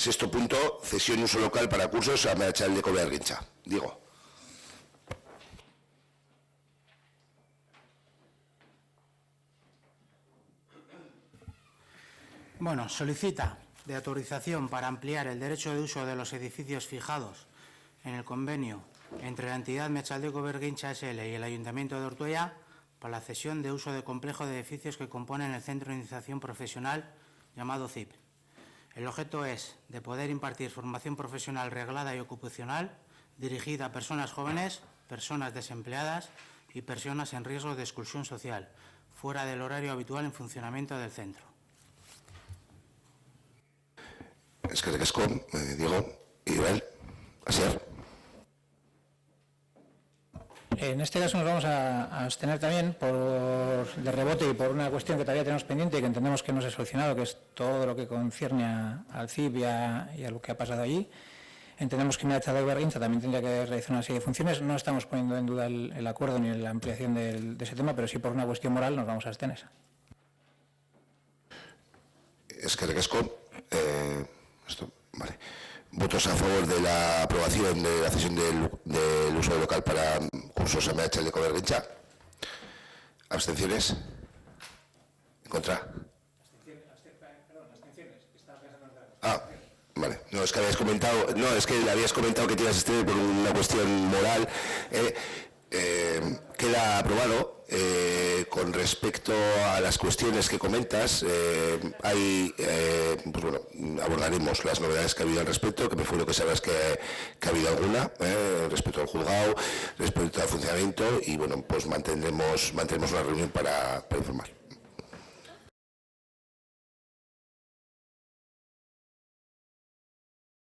Sexto punto, cesión y uso local para cursos a Meatzaldeko Behargintza. Diego. Bueno, solicita de autorización para ampliar el derecho de uso de los edificios fijados en el convenio entre la entidad Meatzaldeko Behargintza S.L. y el Ayuntamiento de Ortuella para la cesión de uso de complejo de edificios que componen el Centro de Iniciación Profesional llamado CIP. El objeto es de poder impartir formación profesional reglada y ocupacional dirigida a personas jóvenes, personas desempleadas y personas en riesgo de exclusión social, fuera del horario habitual en funcionamiento del centro. Eskerrik asko, Diego. Isabel, Asier. En este caso nos vamos a abstener también de rebote y por una cuestión que todavía tenemos pendiente y que entendemos que no se ha solucionado, que es todo lo que concierne al CIP y a lo que ha pasado allí. Entendemos que Meatzaldeko Behargintza también tendría que realizar una serie de funciones. No estamos poniendo en duda el acuerdo ni la ampliación de ese tema, pero sí por una cuestión moral nos vamos a abstener. Eskerrik asko. Vale. ¿Votos a favor de la aprobación de la cesión del uso local para cursos a Meatzaldeko Behargintza? ¿Abstenciones? ¿En contra? Ah, vale. No, es que habías comentado, le habías comentado que te ibas a abstener por una cuestión moral. Queda aprobado. Con respecto a las cuestiones que comentas, pues bueno, abordaremos las novedades que ha habido al respecto, que me fue lo que sabes que ha habido alguna, respecto al juzgado, respecto al funcionamiento, y bueno, pues mantendremos una reunión para informar.